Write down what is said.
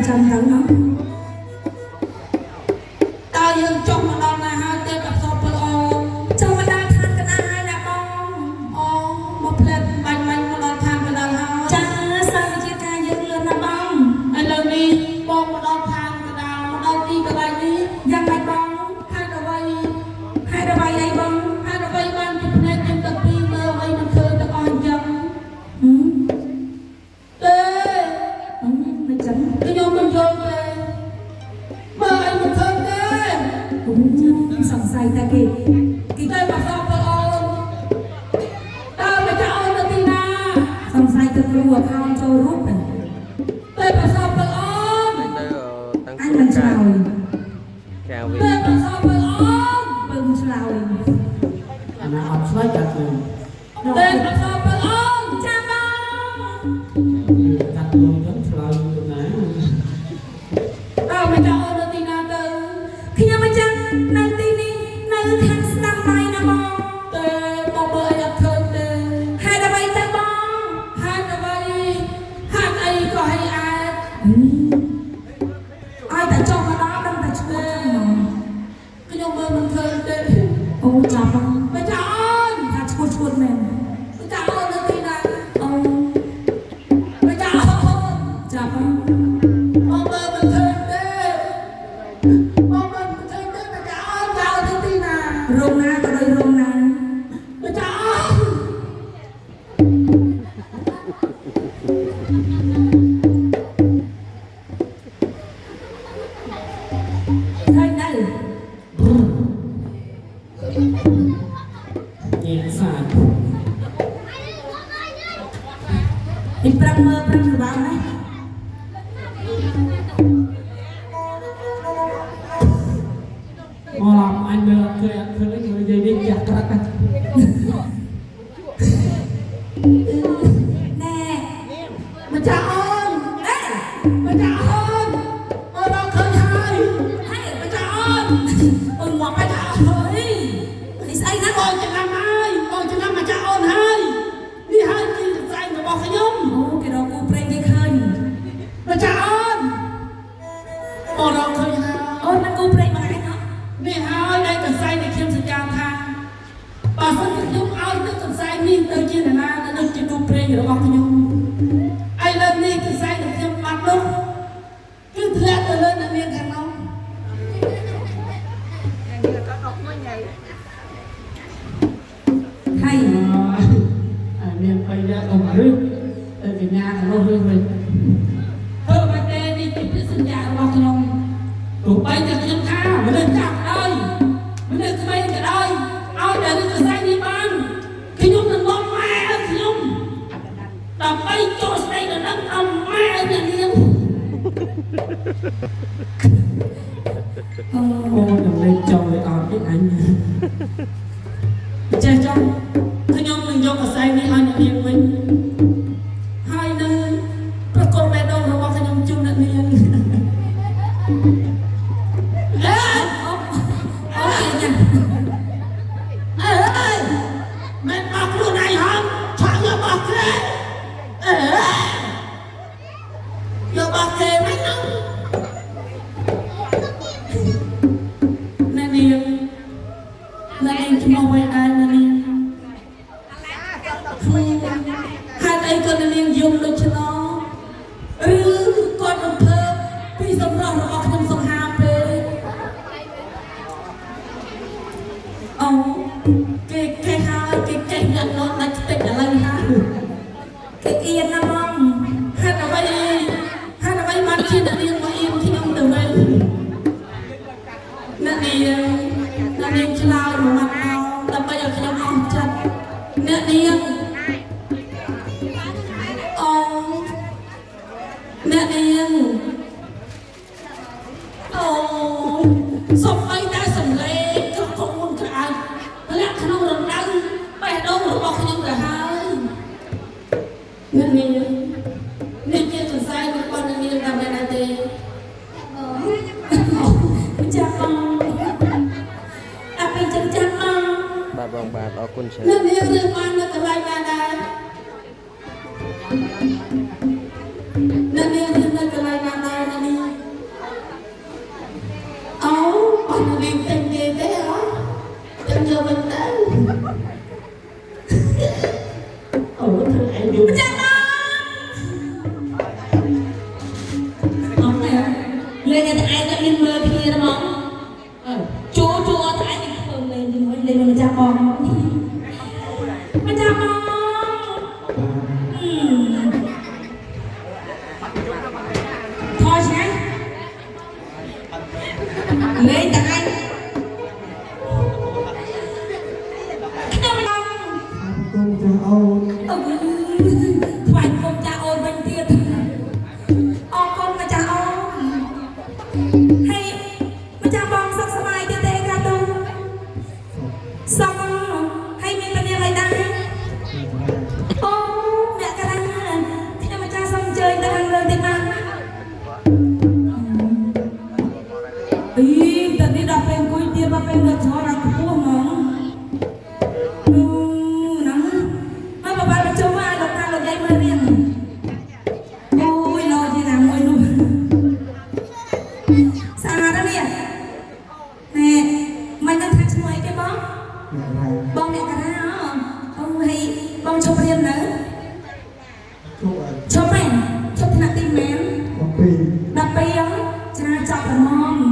ចាំទៅមកតើយើងចុះមកដល់ណាហើយទេกับសពអូនចុះមកដល់ឋានកណ្ដាលហើយណាបងអូមកផ្លែតបាញ់មកដល់ឋានកណ្ដាលហើយចាសាវិជាការយើងលឿនណាបងឥឡូវនេះបងមកដល់ឋានកណ្ដាលមកដល់ទីកន្លែងនេះយ៉ាងម៉េចបងហេតុអ្វីអីបងហេតុអ្វីបានពីភ្នែកខ្ញុំទៅពីមើលអ្វីមិនឃើញទាំងអស់អញ្ចឹងទេមិនចឹងខ្ញុំមិនយល់ទេមើលអីមិនឃើញទេសង្ស័យតែគេតែមកសពអូនតើមកចោលនៅទីណាសង្ស័យទៅគ្រូអខោនចូលរូបតែមកសពអូនអញមិនឆ្លើយចាវិញតែមកសពអូនពឹងឆ្លើយអាណាអត់ឆ្លើយចាត់ទៅតែមកសពអូនចាបងចាត់ទៅចឹងឆ្លើយទៅណាតើមកចោលនៅទីណាទៅខ្ញុំមិនចឹងនៅទីនេះនៅខាងស្ដាំដៃណាបងតែមកមើលអីអត់ឃើញទេហេតុអ្វីទៅបងហេតុអ្វីហេតុអីក៏ឲ្យអាចឲ្យតែចុះមកដល់ដឹងតែឈ្មោះខ្ញុំមើលមិនឃើញទេអូចាំបងមកចោលថាឈ្មោះមែនមកចោលនៅទីណាអូមកចោលចាំបងមកមើលមិនឃើញទេមកមើលមិនឃើញទេមកចោលនៅទីណារោងណាក៏ដោយរោងណាមកចោលឃើញនៅញៀនសាទពីប្រឹងមើលប្រឹងស្បាំណាអមអញមើលឃើញអត់ឃើញនិយាយនេះចាក់ក្រាក់ណែមកចោលអេមកចោលអូនឃើញហើយហើយមកចោលអូនមកបាច់អើយនេះស្អីណាបងចំណាំហើយបងចំណាំមកចោលអូនហើយនេះហើយជាស្អែករបស់ខ្ញុំ អូគេរកគូប្រេងគេឃើញមកចោលអូនឃើញហើយអូននឹងគូប្រេងមកឯងហ៎នេះហើយដែលកសែងដែលខ្ញុំសន្យាថាបើសិនជាខ្ញុំឲ្យទឹកកសែងនេះទៅជាអ្នកណានឹងជាគូប្រេងរបស់ខ្ញុំឥឡូវនេះកសែងដែលខ្ញុំបាត់នោះគឺធ្លាក់ទៅលើអ្នកនាងខាងនោះហើយអាមានបៃតាអមរឹកទៅកញ្ញាខាងនោះរឿងវិញធ្វើមកទេនេះជាសន្យារបស់ខ្ញុំទោះបីតែខ្ញុំថាមនុស្សចាស់ហើយមនុស្សក្មេងក៏ដោយឲ្យតែនឹងកសែងនេះបានខ្ញុំនឹងនាំម៉ែឲ្យខ្ញុំដើម្បីចូលស្ដីដល់នឹងអំម៉ែឲ្យអ្នកនាងអូនឹងលេងចូលឲ្យអត់ទេអញចេះចង់ខ្ញុំនឹងយកកសែងនេះឲ្យអ្នកនាងវិញហើយនឹងប្រកបបេះដូងរបស់ខ្ញុំជូនអ្នកនាងអេអូយញ៉ាំអេមិនមកខ្លួនឯងហំឆក់យកបោះគេអេយកបោះគេមិនហ្នឹងអ្នកនាងឈ្មោះអ្វីដែរអ្នកនាងហេតុអីក៏អ្នកនាងយំដូចឆ្នោឬគាត់រំភើបពីសម្រស់របស់ខ្ញុំសង្ហាពេកអូគេហើយគេចេះយ៉ាងនោះដាច់តិចឥឡូវហើយគេអៀនណាបង ហេតុអ្វីបានជាអ្នកនាងមកអៀនខ្ញុំទៅវិញអ្នកនាងឆ្លើយមកមកដើម្បីឲ្យខ្ញុំអស់ចិត្តអ្នកនាងអូអ្នកនាងអូសុំអីតែសំលេងក៏គង់មុនក្រៅធ្លាក់ក្នុងរណ្ដៅបេះដូងរបស់ខ្ញុំទៅហើយអ្នកនាងនេះជាសរសៃរបស់អ្នកនាងតាមដែរទេចាបងអាពេលចឹងចាំបង បាទបងបាទអរគុណច្រើនអ្នកនាងរឿងបាននៅកន្លែងណាដែរអ្នកនាងរឿងនៅកន្លែងណាដែរអ្នកនា người ta ai đã lên mưa kia đó mong chúa tại đi không lên mà cha bò thôi sáng người ta